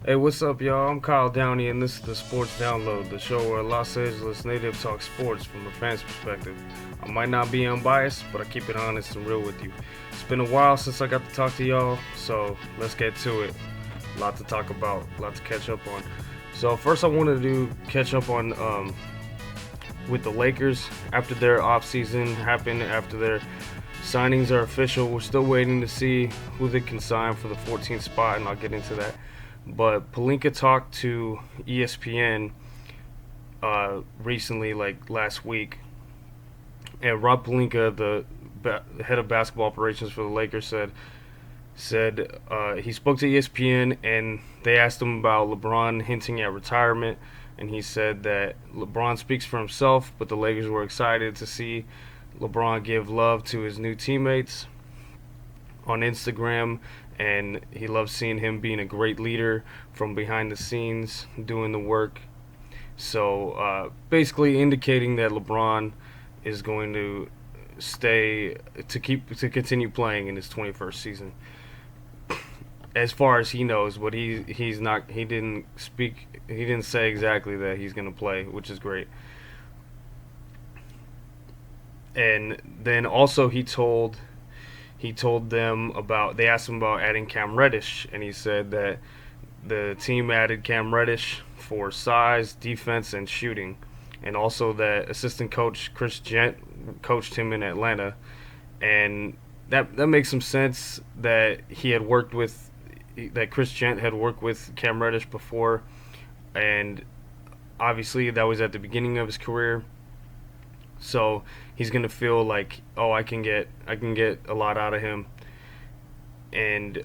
Hey, what's up, y'all? I'm Kyle Downey, and this is the Sports Download, the show where a Los Angeles native talks sports from a fan's perspective. I might not be unbiased, but I keep it honest and real with you. It's been a while since I got to talk to y'all, so let's get to it. A lot to talk about, a lot to catch up on. So first, I wanted to catch up on with the Lakers after their offseason happened, after their signings are official. We're still waiting to see who they can sign for the 14th spot, and I'll get into that. But Pelinka talked to ESPN recently, like last week, and Rob Pelinka, the head of basketball operations for the Lakers, said he spoke to ESPN and they asked him about LeBron hinting at retirement, and he said that LeBron speaks for himself, but the Lakers were excited to see LeBron give love to his new teammates on Instagram, and he loves seeing him being a great leader from behind the scenes, doing the work. So basically, indicating that LeBron is going to to continue playing in his 21st season, as far as he knows. But he's not. He didn't say exactly that he's going to play, which is great. And then also he told them about, they asked him about adding Cam Reddish, and he said that the team added Cam Reddish for size, defense, and shooting, and also that assistant coach Chris Gent coached him in Atlanta, and that makes some sense that Chris Gent had worked with Cam Reddish before, and obviously that was at the beginning of his career. So he's gonna feel like, oh, I can get a lot out of him, and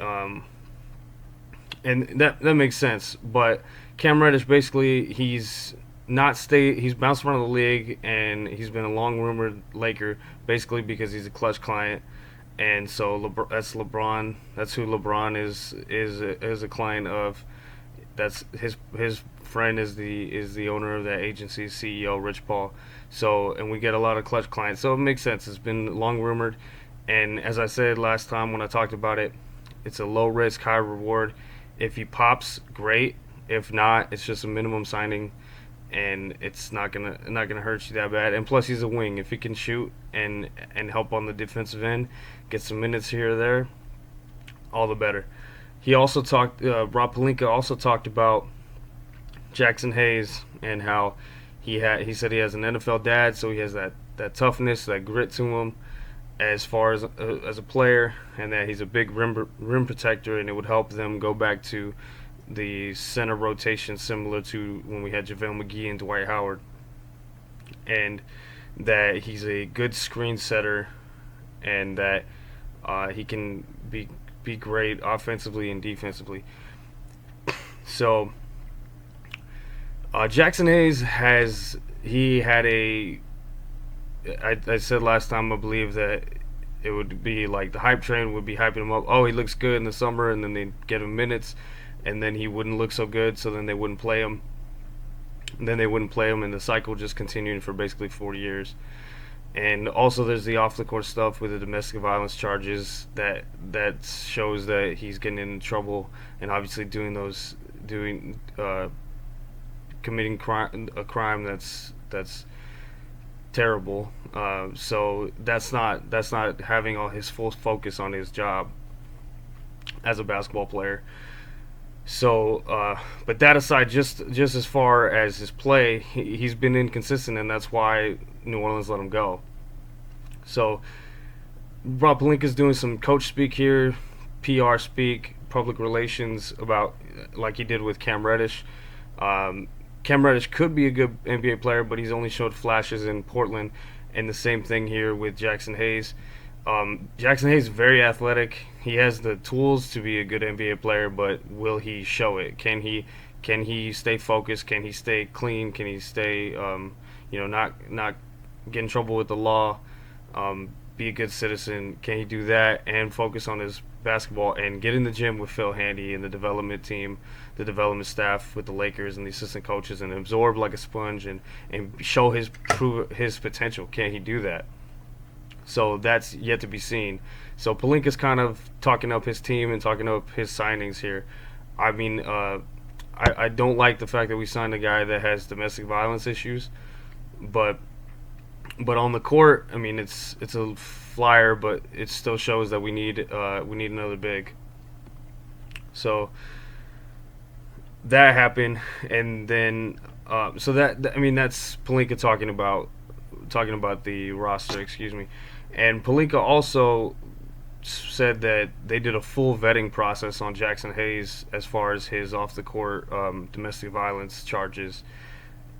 and that makes sense. But Cam Reddish, basically, he's bounced around the league, and he's been a long rumored Laker, basically because he's a clutch client, and so that's LeBron. That's who LeBron is a client of. That's his friend is the owner of that agency, CEO Rich Paul. So, and we get a lot of clutch clients, so it makes sense. It's been long rumored, and as I said last time when I talked about it, it's a low risk, high reward. If he pops, great. If not, it's just a minimum signing, and it's not gonna hurt you that bad. And plus, he's a wing. If he can shoot and help on the defensive end, get some minutes here or there, all the better. He also talked. Rob Pelinka also talked about Jackson Hayes and how he said he has an NFL dad, so he has that toughness, that grit to him as far as a player, and that he's a big rim protector, and it would help them go back to the center rotation similar to when we had JaVale McGee and Dwight Howard, and that he's a good screen setter, and that he can be great offensively and defensively. So Jackson Hayes I said last time, I believe that it would be like the hype train would be hyping him up. Oh, he looks good in the summer, and then they'd get him minutes, and then he wouldn't look so good, so then they wouldn't play him. And then they wouldn't play him, and the cycle just continued for basically 40 years. And also, there's the off the court stuff with the domestic violence charges that shows that he's getting in trouble, and obviously doing committing a crime that's terrible. So that's not having all his full focus on his job as a basketball player. So, but that aside, just as far as his play, he's been inconsistent, and that's why New Orleans let him go. So, Rob Pelinka's doing some coach speak here, PR speak, public relations about, like he did with Cam Reddish. Um, Cam Reddish could be a good NBA player, but he's only showed flashes in Portland, and the same thing here with Jackson Hayes. Jackson Hayes is very athletic. He has the tools to be a good NBA player, but will he show it? Can he stay focused? Can he stay clean? Can he stay not get in trouble with the law? Be a good citizen? Can he do that and focus on his basketball and get in the gym with Phil Handy and the development team, the development staff with the Lakers and the assistant coaches, and absorb like a sponge and show prove his potential? Can he do that? So that's yet to be seen. So Palinka's kind of talking up his team and talking up his signings here. I mean, I don't like the fact that we signed a guy that has domestic violence issues, but on the court, I mean, it's a flyer, but it still shows that we need another big. So that happened, and then so I mean that's Palinka talking about the roster, excuse me, and Palinka also said that they did a full vetting process on Jackson Hayes as far as his off the court domestic violence charges,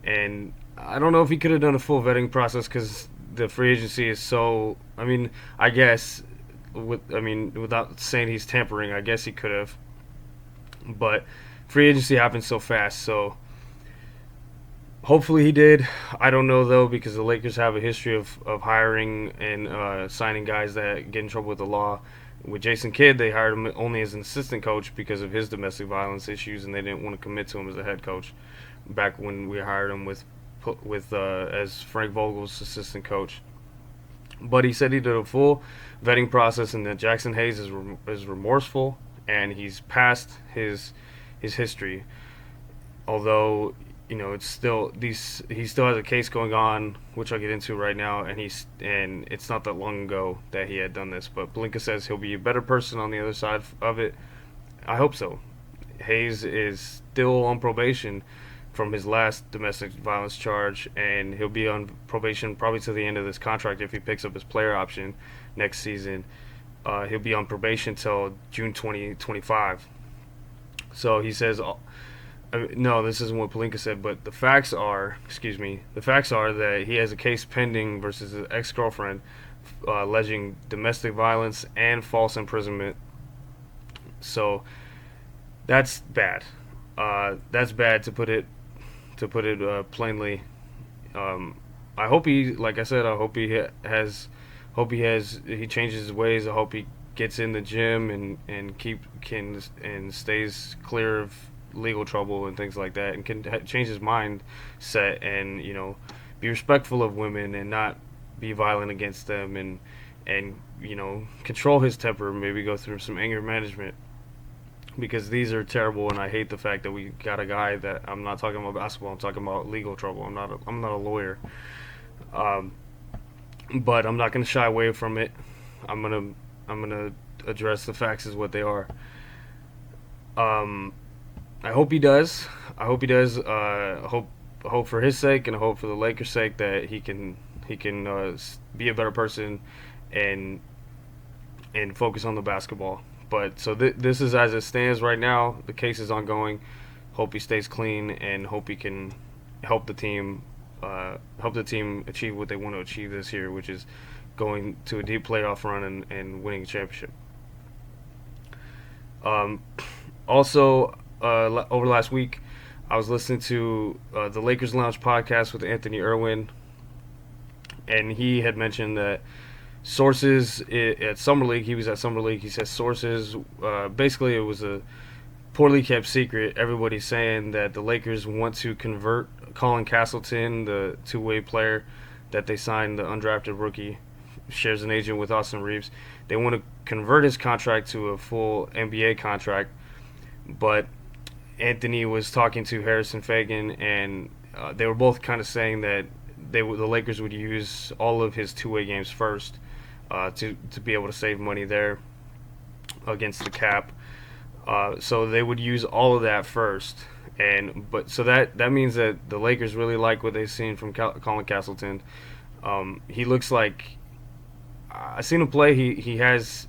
and I don't know if he could have done a full vetting process because the free agency is so. I mean, I guess without saying he's tampering, I guess he could have, but free agency happens so fast. So hopefully he did. I don't know though because the Lakers have a history of hiring and signing guys that get in trouble with the law. With Jason Kidd, they hired him only as an assistant coach because of his domestic violence issues, and they didn't want to commit to him as a head coach. Back when we hired him with as Frank Vogel's assistant coach, but he said he did a full vetting process, and that Jackson Hayes is remorseful and he's past his history. Although it's still he still has a case going on, which I'll get into right now, and it's not that long ago that he had done this. But Blinka says he'll be a better person on the other side of it. I hope so. Hayes is still on probation from his last domestic violence charge, and he'll be on probation probably to the end of this contract if he picks up his player option next season. He'll be on probation till June 2025. So he says, no, this isn't what Palinka said, but the facts are that he has a case pending versus his ex-girlfriend alleging domestic violence and false imprisonment. So that's bad. That's bad to put it plainly. I hope he, like I said, I hope he changes his ways. I hope he gets in the gym and stays clear of legal trouble and things like that, and can change his mindset and be respectful of women and not be violent against them, and control his temper, maybe go through some anger management, because these are terrible. And I hate the fact that we got a guy that, I'm not talking about basketball, I'm talking about legal trouble. I'm not a lawyer, but I'm not going to shy away from it. I'm gonna address the facts as what they are. I hope he does. I hope for his sake, and I hope for the Lakers' sake, that he can be a better person and focus on the basketball. But so this is as it stands right now. The case is ongoing. Hope he stays clean, and hope he can help the team achieve what they want to achieve this year, which is going to a deep playoff run and winning a championship. Also, over last week, I was listening to the Lakers Lounge podcast with Anthony Irwin, and he had mentioned that sources at Summer League, he was at Summer League, he says sources, basically it was a poorly kept secret. Everybody's saying that the Lakers want to convert Colin Castleton, the two-way player that they signed, the undrafted rookie, shares an agent with Austin Reeves. They want to convert his contract to a full NBA contract, but Anthony was talking to Harrison Fagin, and they were both kind of saying that the Lakers would use all of his two-way games first to be able to save money there against the cap. So they would use all of that first, so that means that the Lakers really like what they've seen from Colin Castleton. He looks like, I've seen him play. He has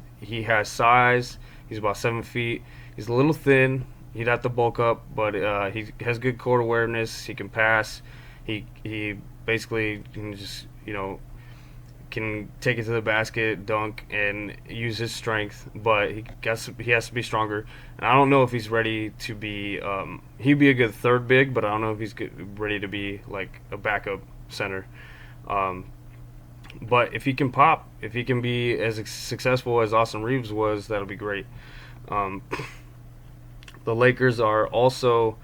size. He's about 7 feet. He's a little thin. He'd have to bulk up, but he has good court awareness. He can pass. He basically can just can take it to the basket, dunk, and use his strength. But he has to be stronger. And I don't know if he's ready to be. He'd be a good third big, but I don't know if he's ready to be like a backup center. But if he can pop, if he can be as successful as Austin Reeves was, that'll be great. The Lakers are also,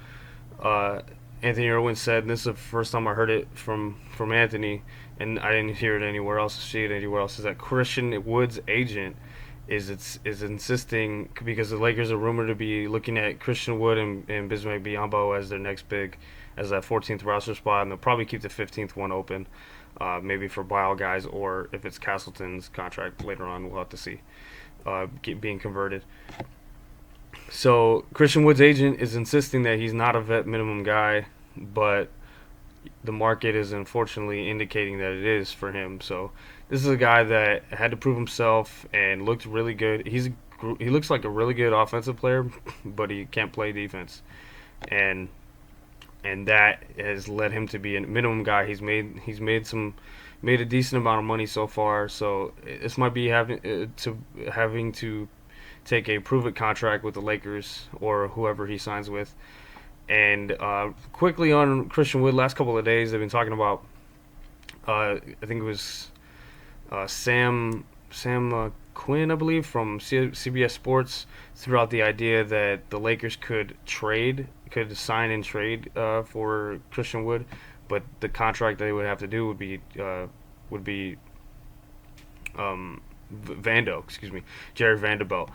Anthony Irwin said, and this is the first time I heard it from Anthony, and I didn't hear it anywhere else, see it anywhere else, is that Christian Wood's agent is insisting, because the Lakers are rumored to be looking at Christian Wood and Bismack Biyombo as their next big, as that 14th roster spot, and they'll probably keep the 15th one open, maybe for buyout guys, or if it's Castleton's contract later on, we'll have to see, being converted. So Christian Wood's agent is insisting that he's not a vet minimum guy, but the market is unfortunately indicating that it is for him. So this is a guy that had to prove himself and looked really good. He looks like a really good offensive player, but he can't play defense, and that has led him to be a minimum guy. He's made a decent amount of money so far. So this might be having to take a prove it contract with the Lakers or whoever he signs with. And quickly on Christian Wood, last couple of days they've been talking about. I think it was Sam Quinn, I believe, from CBS Sports, threw out the idea that the Lakers could sign and trade for Christian Wood, but the contract they would have to do would be Vando, Jared Vanderbilt,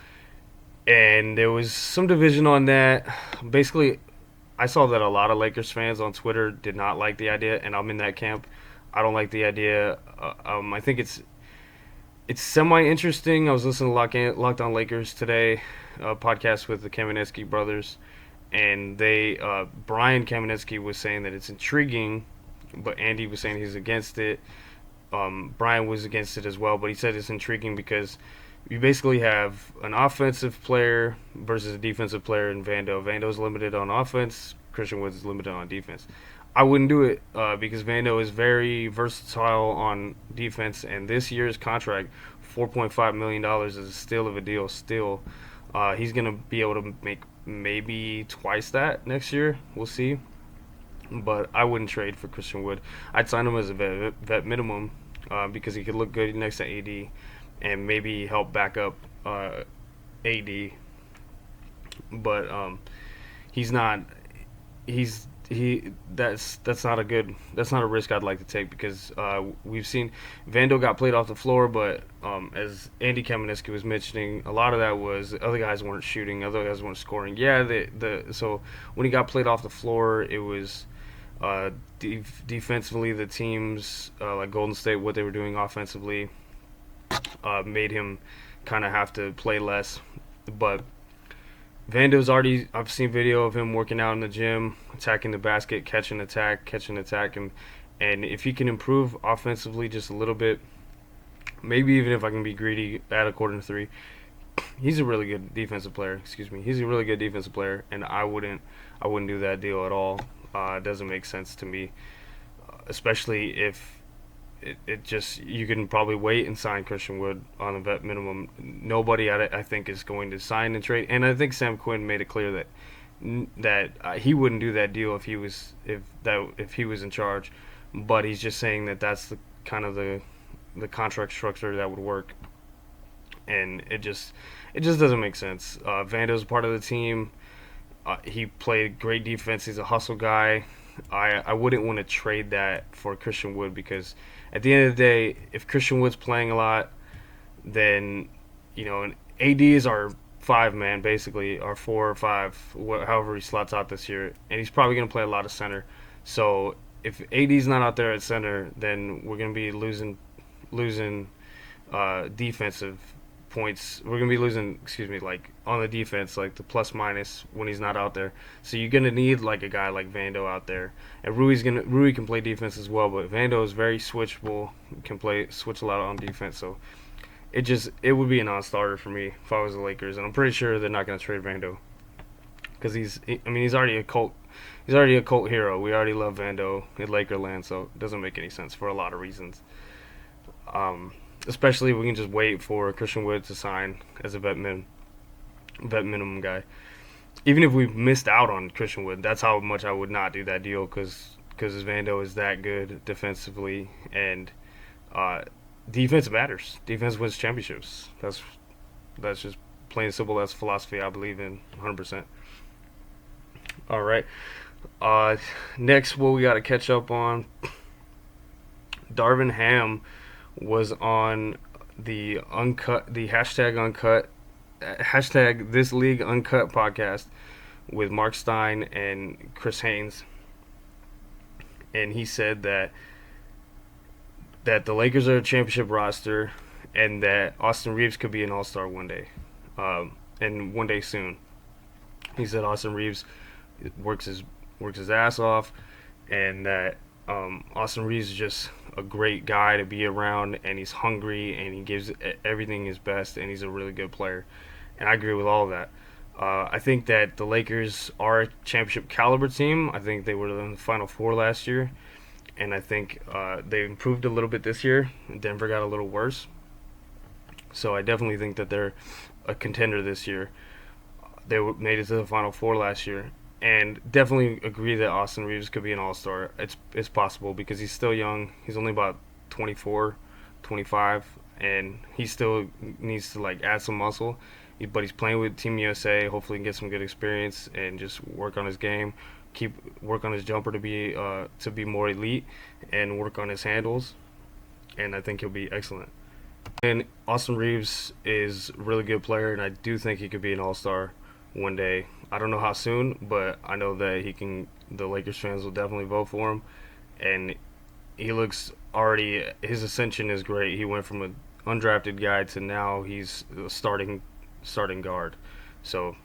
and there was some division on that. Basically, I saw that a lot of Lakers fans on Twitter did not like the idea, and I'm in that camp. I don't like the idea. I think it's semi-interesting. I was listening to Locked On Lakers today, a podcast with the Kamenetsky brothers, and Brian Kamenetsky was saying that it's intriguing, but Andy was saying he's against it. Brian was against it as well, but he said it's intriguing because you basically have an offensive player versus a defensive player in Vando. Vando's limited on offense. Christian Woods is limited on defense. I wouldn't do it because Vando is very versatile on defense, and this year's contract, $4.5 million, is a steal of a deal still. He's going to be able to make maybe twice that next year. We'll see. But I wouldn't trade for Christian Wood. I'd sign him as a vet minimum because he could look good next to AD and maybe help back up AD. But he's not. That's not a risk I'd like to take because we've seen Vando got played off the floor, but as Andy Kamenetsky was mentioning, a lot of that was other guys weren't shooting, other guys weren't scoring. Yeah, so when he got played off the floor, it was defensively the teams like Golden State, what they were doing offensively made him kind of have to play less, but I've seen video of him working out in the gym, attacking the basket, catch and attack, and if he can improve offensively just a little bit, maybe even if I can be greedy, add a quarter to three, he's a really good defensive player. He's a really good defensive player, and I wouldn't do that deal at all. It doesn't make sense to me, especially if you can probably wait and sign Christian Wood on a vet minimum. Nobody I think is going to sign and trade, and I think Sam Quinn made it clear that he wouldn't do that deal if he was in charge, but he's just saying that that's the kind of the contract structure that would work, and it just doesn't make sense. Vando's part of the team. He played great defense. He's a hustle guy. I wouldn't want to trade that for Christian Wood because at the end of the day, if Christian Wood's playing a lot, then and AD is our 5-man, basically, our 4 or 5, however he slots out this year, and he's probably going to play a lot of center. So if AD's not out there at center, then we're going to be losing defensive points. We're going to be losing, like on the defense, like the plus minus when he's not out there. So you're going to need like a guy like Vando out there. And Rui can play defense as well, but Vando is very switchable, can switch a lot on defense. So it would be a non-starter for me if I was the Lakers, and I'm pretty sure they're not going to trade Vando because he's already a cult hero. We already love Vando in Lakerland, so it doesn't make any sense for a lot of reasons. Especially if we can just wait for Christian Wood to sign as a vet minimum guy. Even if we missed out on Christian Wood, that's how much I would not do that deal because Vando is that good defensively, and defense matters. Defense wins championships. That's just plain and simple. That's philosophy I believe in 100%. All right. Next, what we got to catch up on, Darvin Ham was on the hashtag uncut, hashtag this league uncut podcast with Mark Stein and Chris Haynes, and he said that the Lakers are a championship roster, and that Austin Reeves could be an All Star one day, and one day soon. He said Austin Reeves works his ass off, and that Austin Reeves is just a great guy to be around, and he's hungry, and he gives everything his best, and he's a really good player. And I agree with all of that. I think that the Lakers are a championship caliber team. I think they were in the Final Four last year, and I think they improved a little bit this year. Denver got a little worse, so I definitely think that they're a contender this year. They made it to the Final Four last year, and definitely agree that Austin Reeves could be an All-Star. It's possible because he's still young. He's only about 24, 25, and he still needs to like add some muscle. But he's playing with Team USA. Hopefully, he can get some good experience and just work on his game. Work on his jumper to be more elite, and work on his handles. And I think he'll be excellent. And Austin Reeves is a really good player, and I do think he could be an All-Star one day. I don't know how soon, but I know that he can. The Lakers fans will definitely vote for him, and he looks already. His ascension is great. He went from an undrafted guy to now he's a starting guard. So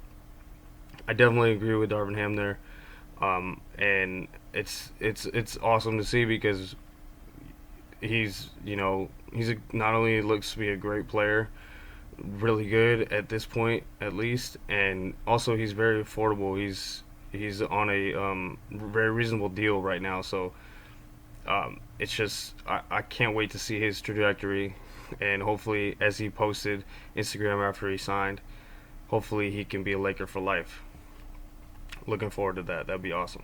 I definitely agree with Darvin Ham there, and it's awesome to see because not only looks to be a great player, really good at this point at least, and also he's very affordable. He's on a very reasonable deal right now, so it's just I can't wait to see his trajectory, and hopefully, as he posted Instagram after he signed, hopefully he can be a Laker for life. Looking forward to that. That'd be awesome.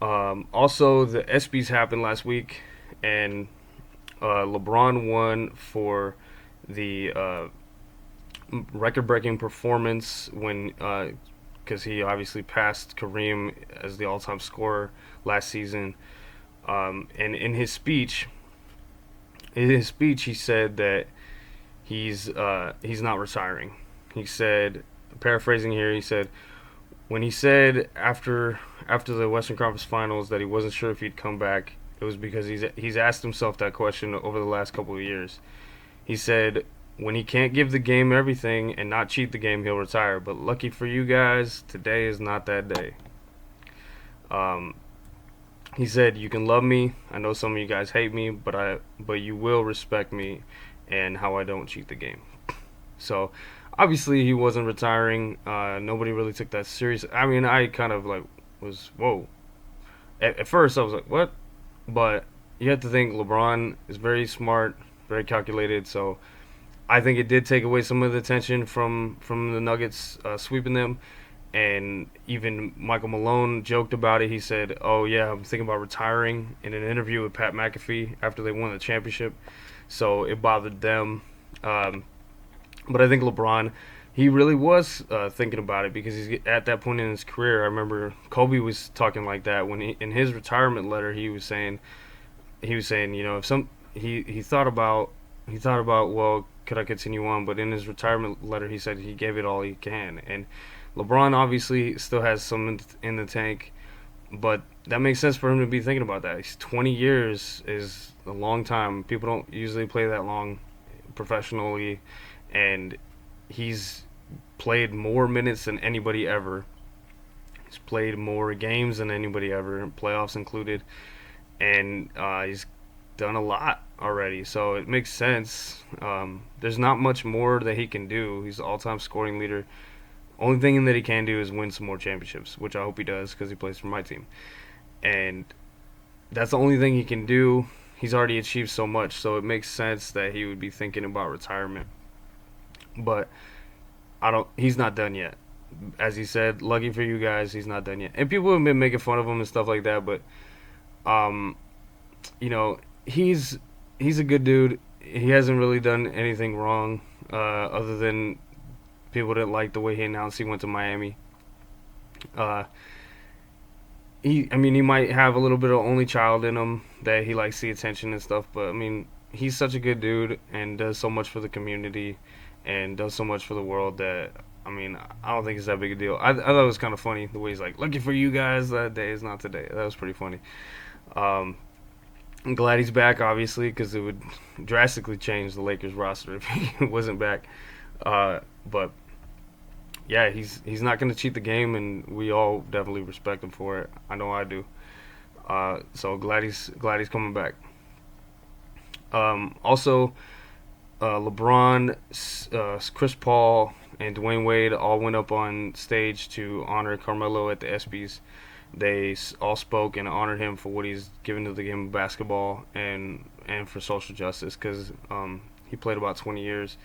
Also, the ESPYs happened last week, and LeBron won for the record-breaking performance when because he obviously passed Kareem as the all-time scorer last season. And in his speech, he said that he's not retiring. He said, paraphrasing here, he said when he said after the Western Conference Finals that he wasn't sure if he'd come back, it was because he's asked himself that question over the last couple of years. He said when he can't give the game everything and not cheat the game, he'll retire. But lucky for you guys, today is not that day. He said, "You can love me. I know some of you guys hate me, but you will respect me and how I don't cheat the game." So, obviously, he wasn't retiring. Nobody really took that serious. I mean, I kind of like was whoa. At first, I was like, "What?" But you have to think LeBron is very smart, very calculated. So, I think it did take away some of the tension from the Nuggets sweeping them. And even Michael Malone joked about it. He said, "Oh yeah, I'm thinking about retiring," in an interview with Pat McAfee after they won the championship. So it bothered them. But I think LeBron, he really was thinking about it because he's at that point in his career. I remember Kobe was talking like that when in his retirement letter he was saying, if he thought about well, could I continue on? But in his retirement letter he said he gave it all he can. And LeBron obviously still has some in the tank, but that makes sense for him to be thinking about that. 20 years is a long time. People don't usually play that long professionally, and he's played more minutes than anybody ever. He's played more games than anybody ever, playoffs included, and he's done a lot already. So it makes sense. There's not much more that he can do. He's the all-time scoring leader. Only thing that he can do is win some more championships, which I hope he does because he plays for my team. And that's the only thing he can do. He's already achieved so much, so it makes sense that he would be thinking about retirement. But he's not done yet. As he said, lucky for you guys, he's not done yet. And people have been making fun of him and stuff like that, but he's a good dude. He hasn't really done anything wrong other than people didn't like the way he announced he went to Miami. He might have a little bit of only child in him that he likes the attention and stuff, but I mean, he's such a good dude and does so much for the community and does so much for the world that I mean, I don't think it's that big a deal. I thought it was kind of funny the way he's like, "Looking for you guys that day is not today." That was pretty funny. Um, I'm glad he's back, obviously, because it would drastically change the Lakers roster if he wasn't back. But yeah, he's not going to cheat the game, and we all definitely respect him for it. I know I do. So glad he's coming back. Also, LeBron, Chris Paul, and Dwayne Wade all went up on stage to honor Carmelo at the ESPYS. They all spoke and honored him for what he's given to the game of basketball and for social justice because he played about 20 years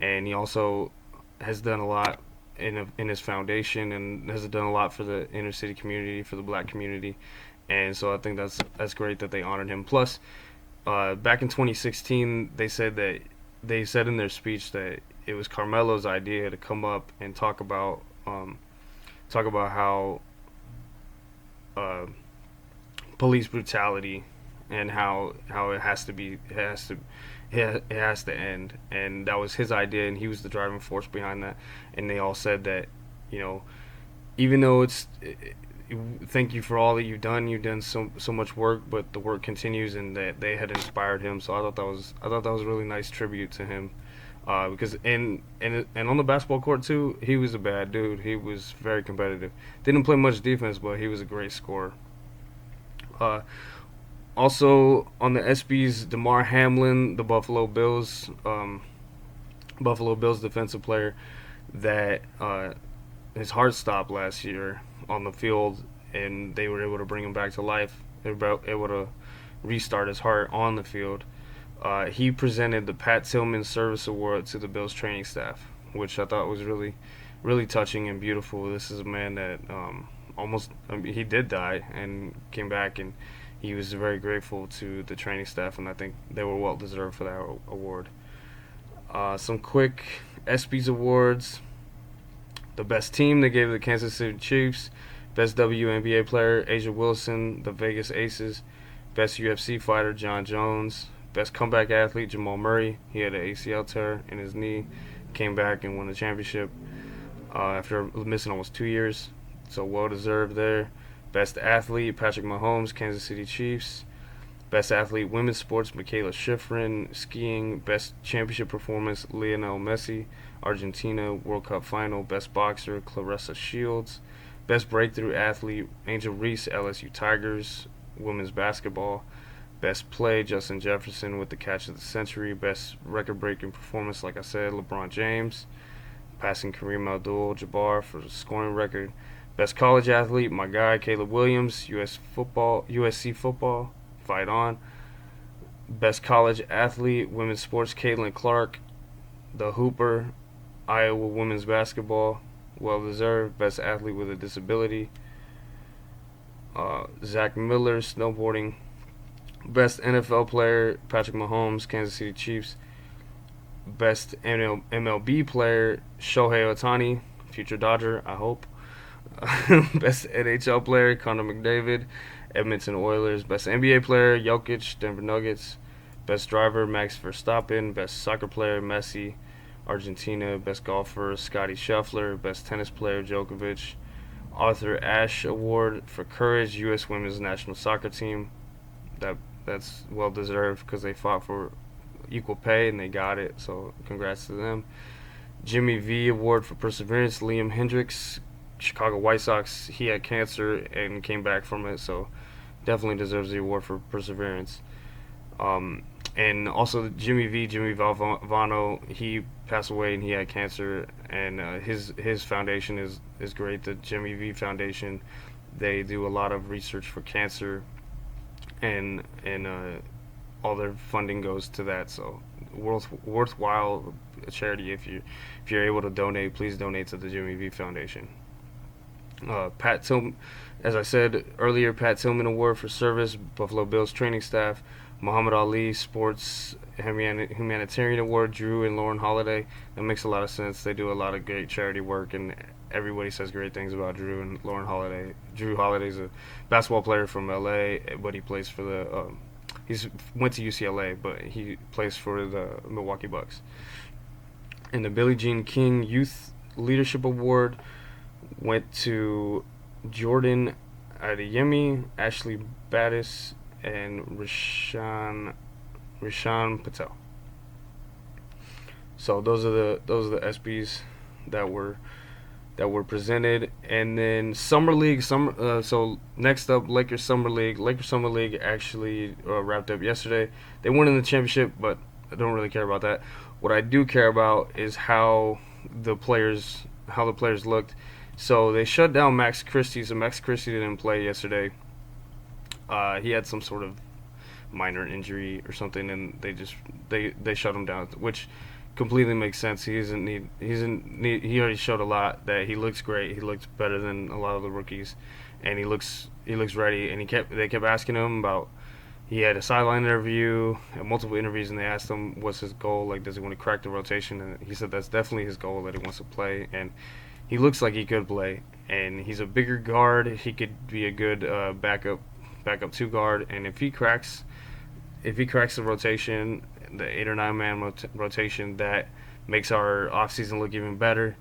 and he also has done a lot in his foundation and has done a lot for the inner city community, for the black community, and so I think that's great that they honored him. Plus, back in 2016, they said in their speech that it was Carmelo's idea to come up and talk about how uh, police brutality and how it has to end, and that was his idea, and he was the driving force behind that. And they all said that, you know, even though thank you for all that you've done so much work, but the work continues, and that they had inspired him. So I thought that was a really nice tribute to him. Because and on the basketball court too, he was a bad dude. He was very competitive. Didn't play much defense, but he was a great scorer. Uh, Also on the ESPYS, Damar Hamlin, the Buffalo Bills defensive player, that his heart stopped last year on the field, and they were able to bring him back to life. They were able to restart his heart on the field. He presented the Pat Tillman Service Award to the Bills training staff, which I thought was really, really touching and beautiful. This is a man that he did die and came back, and he was very grateful to the training staff, and I think they were well deserved for that award. Some quick ESPYS awards. The best team they gave the Kansas City Chiefs. Best WNBA player Asia Wilson, the Vegas Aces. Best UFC fighter John Jones. Best comeback athlete Jamal Murray. He had an ACL tear in his knee, came back and won the championship after missing almost 2 years. So well deserved there. Best athlete Patrick Mahomes, Kansas City Chiefs. Best athlete women's sports Michaela Schifrin, skiing. Best championship performance Lionel Messi, Argentina World Cup final. Best boxer Claressa Shields. Best breakthrough athlete Angel Reese, LSU Tigers, women's basketball. Best play Justin Jefferson with the catch of the century. Best record-breaking performance, like I said, LeBron James, passing Kareem Abdul-Jabbar for the scoring record. Best college athlete, my guy Caleb Williams, USC football, fight on. Best college athlete, women's sports, Caitlin Clark, the Hooper, Iowa women's basketball, well deserved. Best athlete with a disability, Zach Miller, snowboarding. Best NFL player, Patrick Mahomes, Kansas City Chiefs. Best MLB player, Shohei Ohtani, future Dodger, I hope. Best NHL player, Connor McDavid, Edmonton Oilers. Best NBA player, Jokic, Denver Nuggets. Best driver, Max Verstappen. Best soccer player, Messi, Argentina. Best golfer, Scotty Scheffler. Best tennis player, Djokovic. Arthur Ashe Award for Courage, U.S. Women's National Soccer Team. That's well deserved because they fought for equal pay and they got it. So congrats to them. Jimmy V Award for Perseverance, Liam Hendricks, Chicago White Sox. He had cancer and came back from it, so definitely deserves the award for perseverance. And also Jimmy Valvano, he passed away and he had cancer, and his foundation is great. The Jimmy V Foundation, they do a lot of research for cancer, and all their funding goes to that. So worthwhile charity. If you're able to donate, please donate to the Jimmy V Foundation. Pat Tillman, as I said earlier, Pat Tillman Award for Service, Buffalo Bills training staff. Muhammad Ali Sports Humanitarian Award, Drew and Lauren Holiday. That makes a lot of sense. They do a lot of great charity work, and everybody says great things about Drew and Lauren Holiday. Drew Holiday's a basketball player from LA, but he plays for He's went to UCLA, but he plays for the Milwaukee Bucks. And the Billie Jean King Youth Leadership Award went to Jordan Adeyemi, Ashley Battis, and Rishan Patel. So those are the SBs that were presented. And then Summer League. So next up, Lakers Summer League. Lakers Summer League actually wrapped up yesterday. They won in the championship, but I don't really care about that. What I do care about is how the players looked. So they shut down Max Christie. So Max Christie didn't play yesterday. He had some sort of minor injury or something, and they shut him down, which completely makes sense. He already showed a lot that he looks great. He looks better than a lot of the rookies, and he looks ready. And they kept asking him about. He had a sideline interview, multiple interviews, and they asked him what's his goal. Like, does he want to crack the rotation? And he said that's definitely his goal, that he wants to play. And he looks like he could play. And he's a bigger guard. He could be a good backup 2 guard. And if he cracks the rotation, the 8 or 9 man rotation, that makes our offseason look even better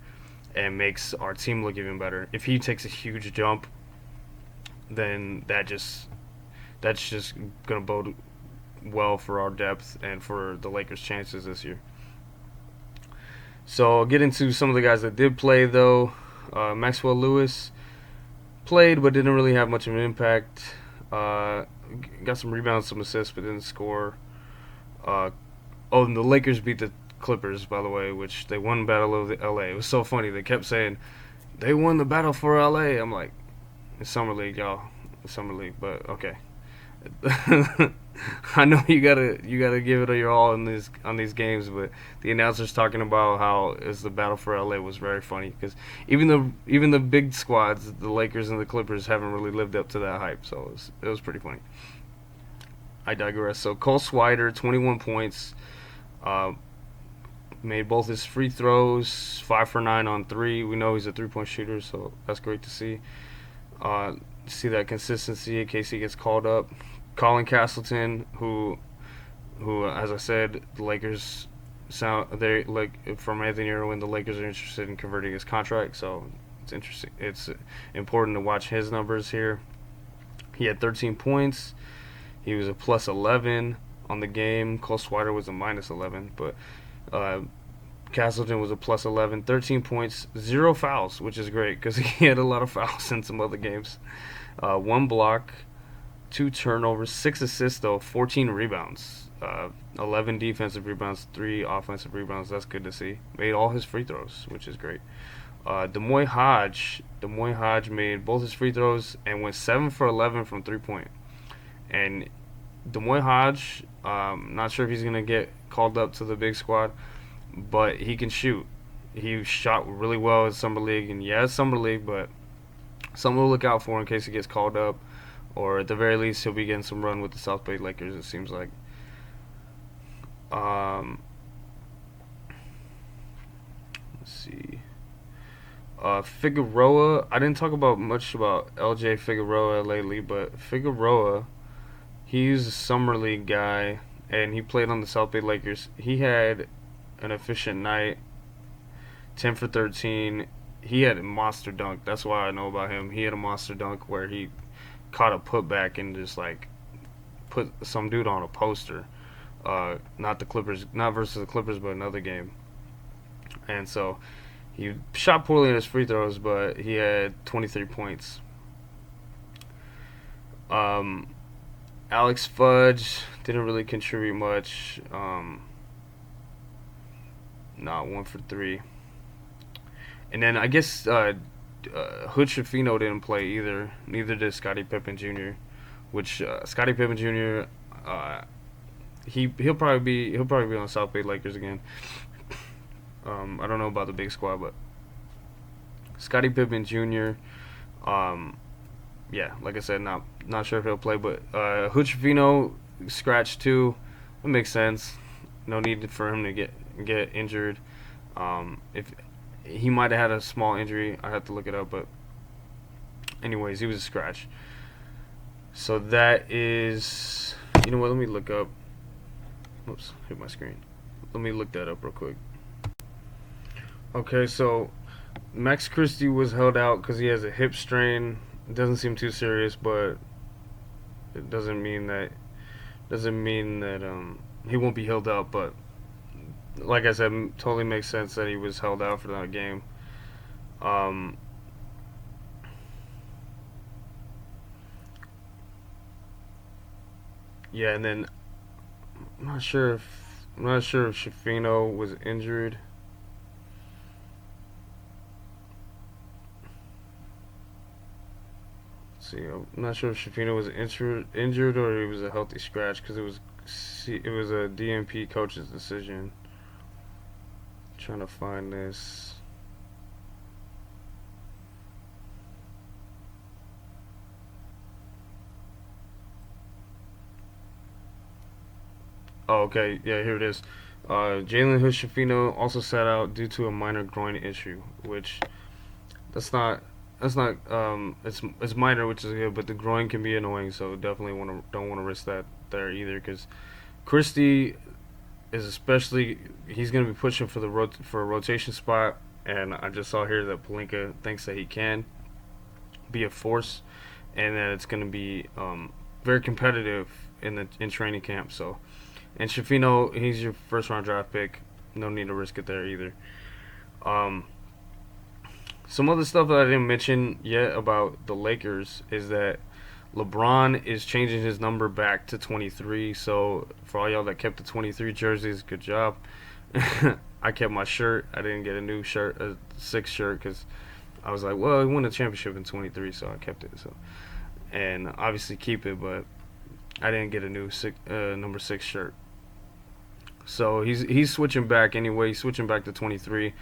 and makes our team look even better. If he takes a huge jump, then that's just going to bode well for our depth and for the Lakers' chances this year. So I'll get into some of the guys that did play, though. Maxwell Lewis played but didn't really have much of an impact. Got some rebounds, some assists, but didn't score. And the Lakers beat the Clippers, by the way, which they won Battle of the LA. It was so funny. They kept saying, they won the battle for LA. I'm like, it's Summer League, y'all. It's Summer League, but okay. I know you gotta give it your all on these games, but the announcers talking about how it's the battle for LA was very funny, because even the big squads, the Lakers and the Clippers, haven't really lived up to that hype. So it was pretty funny. I digress. So Cole Swider, 21 points, made both his free throws, 5 for 9 on 3. We know he's a 3-point shooter, so that's great to see. See that consistency in case he gets called up. Colin Castleton, who as I said, the Lakers from Anthony Irwin, the Lakers are interested in converting his contract, so it's interesting. It's important to watch his numbers here. He had 13 points. He was a plus 11 on the game. Cole Swider was a minus 11, but Castleton was a plus 11, 13 points, 0 fouls, which is great because he had a lot of fouls in some other games. 1 block, 2 turnovers, 6 assists, though, 14 rebounds, 11 defensive rebounds, 3 offensive rebounds. That's good to see. Made all his free throws, which is great. D'Moy Hodge made both his free throws and went 7 for 11 from 3-point. And D'Moy Hodge, not sure if he's going to get called up to the big squad, but he can shoot. He shot really well in Summer League, and yeah, it's Summer League, but something to look out for in case he gets called up, or at the very least, he'll be getting some run with the South Bay Lakers, it seems like. Let's see. Figueroa, I didn't talk much about LJ Figueroa lately, but Figueroa, he's a Summer League guy, and he played on the South Bay Lakers. He had an efficient night, 10 for 13. He had a monster dunk. That's why I know about him. He had a monster dunk where he caught a putback and just like put some dude on a poster. Not versus the Clippers, but another game. And so he shot poorly in his free throws, but he had 23 points. Alex Fudge didn't really contribute much. Not 1 for 3. And then I guess Hood Schifino didn't play either. Neither did Scottie Pippen Jr. Which Scottie Pippen Jr. He'll probably be on the South Bay Lakers again. I don't know about the big squad, but Scottie Pippen Jr. Yeah, like I said, not sure if he'll play, but Hood Schifino scratched too. It makes sense. No need for him to get injured. If he might have had a small injury, I have to look it up, but anyways, he was a scratch. So that is You know what? Let me look up. Oops, hit my screen. Let me look that up real quick. Okay, so Max Christie was held out because he has a hip strain. It doesn't seem too serious, but it doesn't mean that he won't be held out. But like I said, totally makes sense that he was held out for that game. Um, yeah, and then I'm not sure if Shafino was injured. Let's see, I'm not sure if Shafino was injured or he was a healthy scratch because it was a DNP coach's decision. Trying to find this. Oh, okay. Yeah, here it is. Jalen Hood-Schifino also sat out due to a minor groin issue, which that's not it's minor, which is good, but the groin can be annoying, so definitely don't want to risk that there either, because Christie is especially he's going to be pushing for for a rotation spot, and I just saw here that Pelinka thinks that he can be a force, and that it's going to be very competitive in training camp. So, and Shafino, he's your first round draft pick. No need to risk it there either. Um, some other stuff that I didn't mention yet about the Lakers is that LeBron is changing his number back to 23. So for all y'all that kept the 23 jerseys, good job. I kept my shirt. I didn't get a new shirt, a 6 shirt, because I was like, well, he won a championship in 23, so I kept it. So, and obviously keep it, but I didn't get a new number 6 shirt. So he's switching back anyway. He's switching back to 23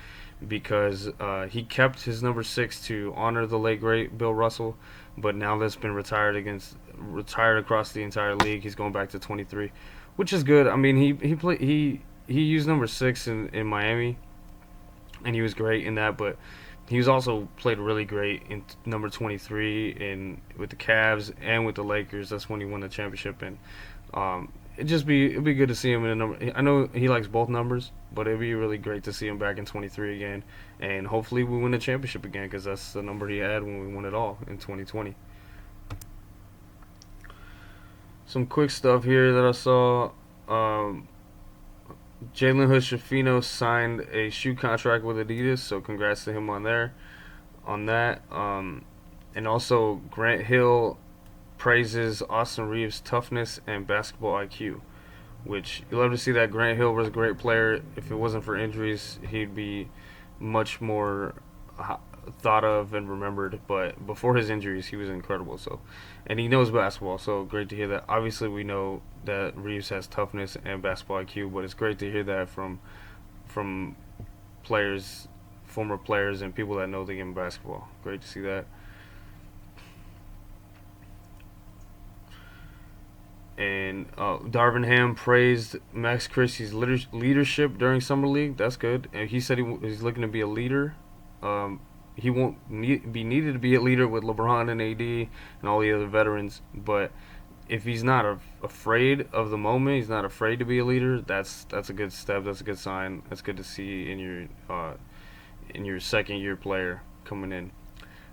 because he kept his number 6 to honor the late great Bill Russell, but now that's been retired across the entire league. He's going back to 23, which is good. I mean, he used number 6 in Miami, and he was great in that, but he was also played really great in number 23 in with the Cavs and with the Lakers. That's when he won the championship, and it'd be good to see him in a number. I know he likes both numbers, but it'd be really great to see him back in 23 again, and hopefully we win the championship again, because that's the number he had when we won it all in 2020. Some quick stuff here that I saw. Jalen Hood-Schifino signed a shoe contract with Adidas, so congrats to him on that. And also Grant Hill praises Austin Reeves' toughness and basketball IQ, which you love to see that. Grant Hill was a great player. If it wasn't for injuries, he'd be much more thought of and remembered. But before his injuries, he was incredible. So, and he knows basketball. So great to hear that. Obviously, we know that Reeves has toughness and basketball IQ, but it's great to hear that from players, former players, and people that know the game of basketball. Great to see that. And Darvin Ham praised Max Christie's leadership during summer league. That's good. And he said he's looking to be a leader. He won't be needed to be a leader with LeBron and AD and all the other veterans. But if he's not afraid of the moment, he's not afraid to be a leader. That's a good step. That's a good sign. That's good to see in your second year player coming in.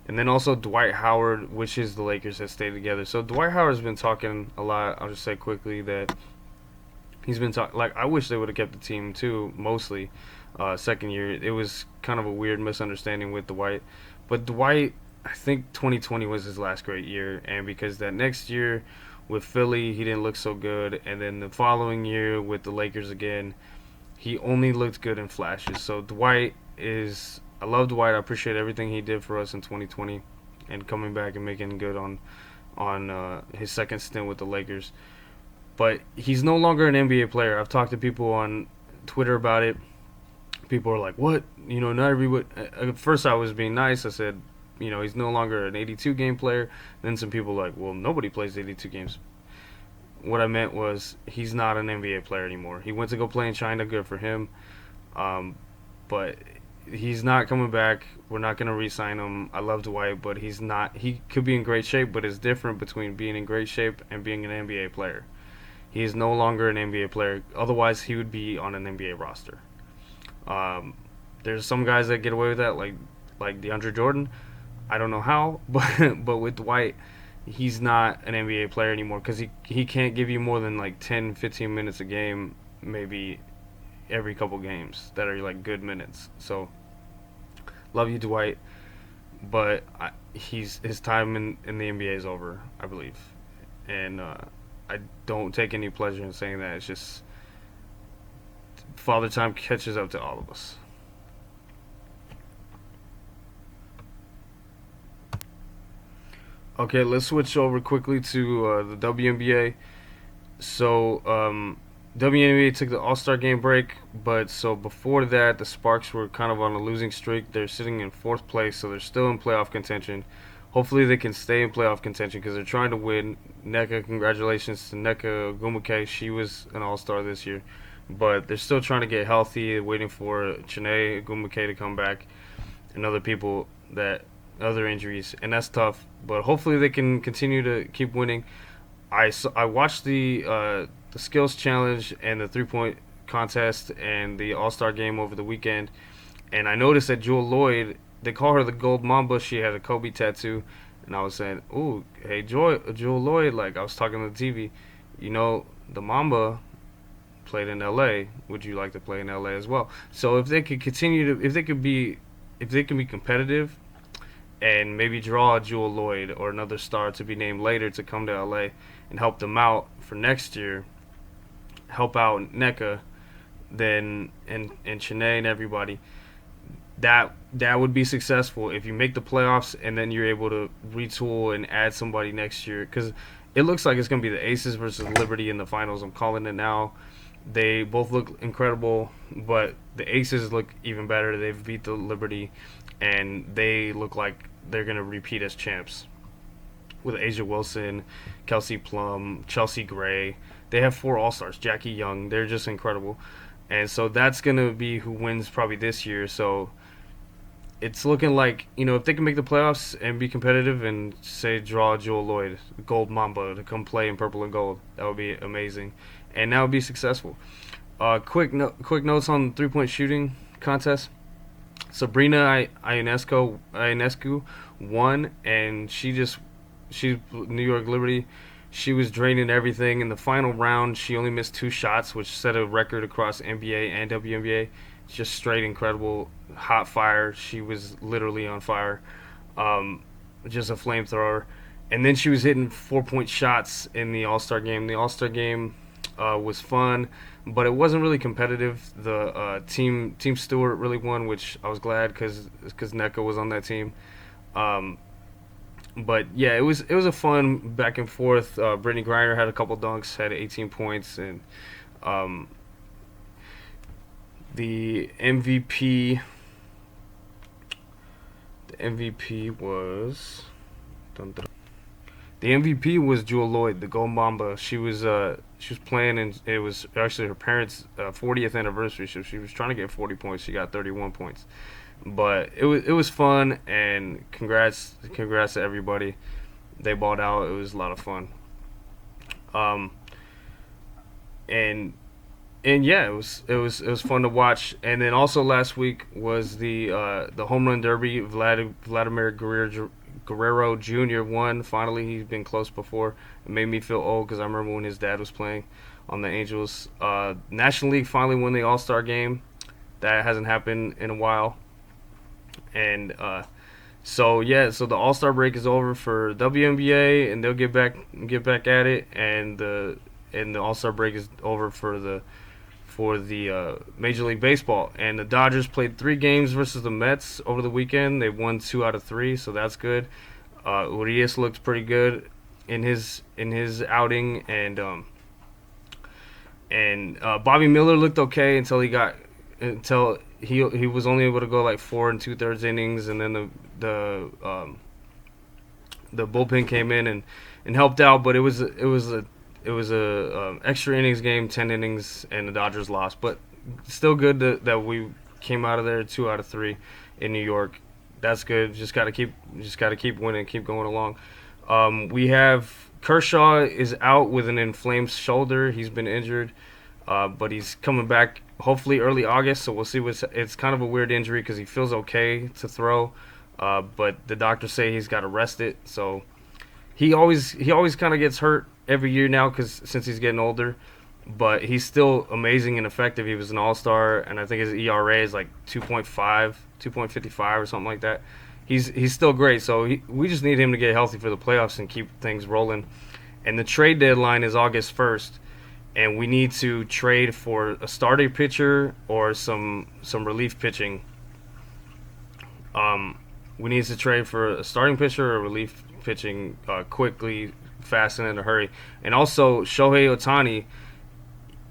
And then also Dwight Howard wishes the Lakers had stayed together. So Dwight Howard's been talking a lot. I'll just say quickly that he's been talking. Like, I wish they would have kept the team too. Mostly, second year it was kind of a weird misunderstanding with Dwight. But Dwight, I think 2020 was his last great year, and because that next year with Philly he didn't look so good, and then the following year with the Lakers again, he only looked good in flashes. So Dwight is. I love Dwight. I appreciate everything he did for us in 2020, and coming back and making good on his second stint with the Lakers. But he's no longer an NBA player. I've talked to people on Twitter about it. People are like, "What? You know, not everybody." At first, I was being nice. I said, "You know, he's no longer an 82 game player." Then some people were like, "Well, nobody plays 82 games." What I meant was he's not an NBA player anymore. He went to go play in China. Good for him. But he's not coming back. We're not going to re-sign him. I love Dwight, but he's not. He could be in great shape, but it's different between being in great shape and being an NBA player. He is no longer an NBA player. Otherwise, he would be on an NBA roster. Um, there's some guys that get away with that, like DeAndre Jordan. I don't know how, but with Dwight, he's not an NBA player anymore because he can't give you more than like 10, 15 minutes a game, maybe every couple games that are like good minutes. So love you, Dwight, but his time in the NBA is over, I believe, and I don't take any pleasure in saying that. It's just Father Time catches up to all of us. Okay, let's switch over quickly to the WNBA. So, WNBA took the All Star game break, but so before that, the Sparks were kind of on a losing streak. They're sitting in fourth place, so they're still in playoff contention. Hopefully, they can stay in playoff contention because they're trying to win. NECA, congratulations to NECA Ogumake. She was an All Star this year, but they're still trying to get healthy, waiting for Chene Ogumake to come back and other people that other injuries, and that's tough. But hopefully, they can continue to keep winning. I watched the skills challenge and the 3-point contest and the All Star game over the weekend, and I noticed that Jewel Lloyd, they call her the Gold Mamba. She had a Kobe tattoo, and I was saying, "Ooh, hey Jewel Lloyd." Like I was talking on the TV, the Mamba played in L.A. Would you like to play in L.A. as well? So if they could continue to, if they can be competitive and maybe draw a Jewel Lloyd or another star to be named later to come to LA and help them out for next year, help out NECA, then and Chene and everybody, that would be successful if you make the playoffs and then you're able to retool and add somebody next year, because it looks like it's going to be the Aces versus Liberty in the finals. I'm calling it now. They both look incredible, but the Aces look even better. They've beat the Liberty, and they look like they're going to repeat as champs with Asia Wilson, Kelsey Plum, Chelsea Gray. They have 4 All-Stars. Jackie Young. They're just incredible. And so that's going to be who wins probably this year. So it's looking like, if they can make the playoffs and be competitive and, say, draw Jewel Lloyd, Gold Mamba, to come play in purple and gold, that would be amazing. And that would be successful. Quick notes on the 3-point shooting contest. Sabrina Ionescu won, and she's New York Liberty. She was draining everything. In the final round, she only missed 2 shots, which set a record across NBA and WNBA. Just straight incredible, hot fire. She was literally on fire, just a flamethrower. And then she was hitting 4-point shots in the All-Star game. The All-Star game was fun, but it wasn't really competitive. The Team Stewart really won, which I was glad because NECA was on that team. But yeah, it was a fun back and forth. Brittany Griner had a couple dunks, had 18 points, and the MVP was the MVP was Jewel Lloyd, the Gold Mamba. She was playing, and it was actually her parents' 40th anniversary, so she was trying to get 40 points. She got 31 points. But it was fun, and congrats to everybody. They balled out. It was a lot of fun. And yeah, it was fun to watch. And then also last week was the home run derby. Vladimir Guerrero Jr. won. Finally, he's been close before. It made me feel old because I remember when his dad was playing on the Angels. National League finally won the All-Star game. That hasn't happened in a while. And so the All-Star break is over for WNBA, and they'll get back at it. And the All-Star break is over for the Major League Baseball. And the Dodgers played 3 games versus the Mets over the weekend. They won 2 out of 3, so that's good. Urias looked pretty good in his outing, and Bobby Miller looked okay until he was only able to go like 4 2/3 innings, and then the bullpen came in and helped out, but it was a extra innings game, 10 innings, and the Dodgers lost. But still good that we came out of there 2 out of 3 in New York. That's good. Just gotta keep winning, keep going along. We have Kershaw is out with an inflamed shoulder. He's been injured, but he's coming back hopefully early August. So we'll see. It's kind of a weird injury because he feels okay to throw, but the doctors say he's got to rest it. So he always kind of gets hurt every year now because since he's getting older. But he's still amazing and effective. He was an all-star, and I think his ERA is like 2.5, 2.55 or something like that. He's still great. So we just need him to get healthy for the playoffs and keep things rolling. And the trade deadline is August 1st, and we need to trade for a starting pitcher or some relief pitching. We need to trade for a starting pitcher or relief pitching quickly, fast, and in a hurry. And also Shohei Ohtani,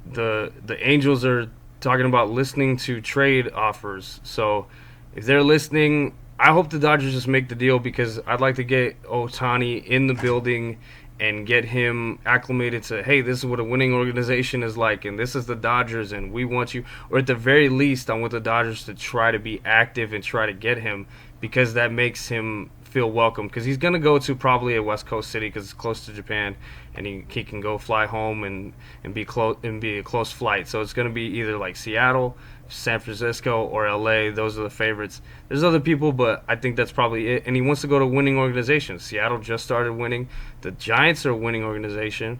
the Angels are talking about listening to trade offers. So if they're listening, I hope the Dodgers just make the deal because I'd like to get Ohtani in the building and get him acclimated to, hey, this is what a winning organization is like, and this is the Dodgers, and we want you. Or at the very least, I want the Dodgers to try to be active and try to get him because that makes him feel welcome. Because he's going to go to probably a West Coast city because it's close to Japan, and he can go fly home and be close and be a close flight. So it's going to be either like Seattle, San Francisco, or LA. Those are the favorites. There's other people, but I think that's probably it. And he wants to go to winning organizations. Seattle just started winning. The Giants are a winning organization,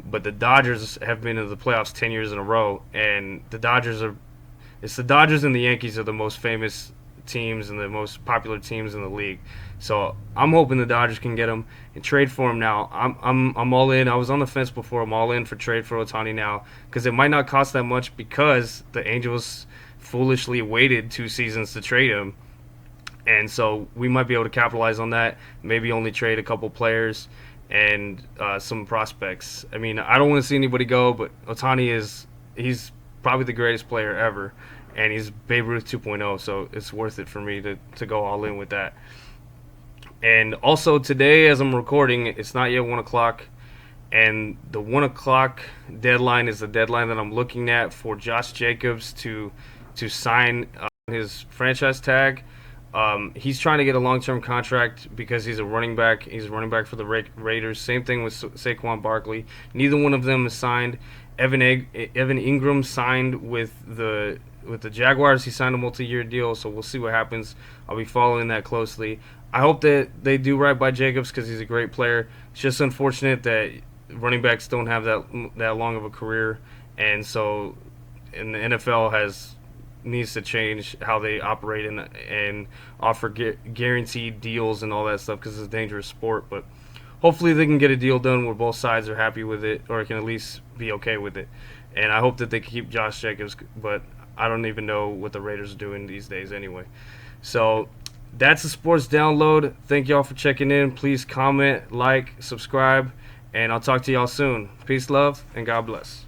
but the Dodgers have been in the playoffs 10 years in a row. And it's the Dodgers and the Yankees are the most famous teams and the most popular teams in the league. So I'm hoping the Dodgers can get him and trade for him now. I'm all in. I was on the fence before. I'm all in for trade for Ohtani now because it might not cost that much because the Angels foolishly waited 2 seasons to trade him, and so we might be able to capitalize on that. Maybe only trade a couple players and some prospects. I mean, I don't want to see anybody go, but Ohtani he's probably the greatest player ever, and he's Babe Ruth 2.0, so it's worth it for me to go all in with that. And also today, as I'm recording, it's not yet 1 o'clock, and the 1 o'clock deadline is the deadline that I'm looking at for Josh Jacobs to sign his franchise tag. He's trying to get a long-term contract because he's a running back. He's a running back for the Raiders. Same thing with Saquon Barkley. Neither one of them is signed. Evan Ingram signed with the Jaguars. He signed a multi-year deal, so we'll see what happens. I'll be following that closely. I hope that they do right by Jacobs because he's a great player. It's just unfortunate that running backs don't have that long of a career, and so and the NFL needs to change how they operate and offer guaranteed deals and all that stuff because it's a dangerous sport. But hopefully they can get a deal done where both sides are happy with it or can at least be okay with it. And I hope that they can keep Josh Jacobs, but I don't even know what the Raiders are doing these days anyway. So that's the sports download. Thank y'all for checking in. Please comment, like, subscribe, and I'll talk to y'all soon. Peace, love, and God bless.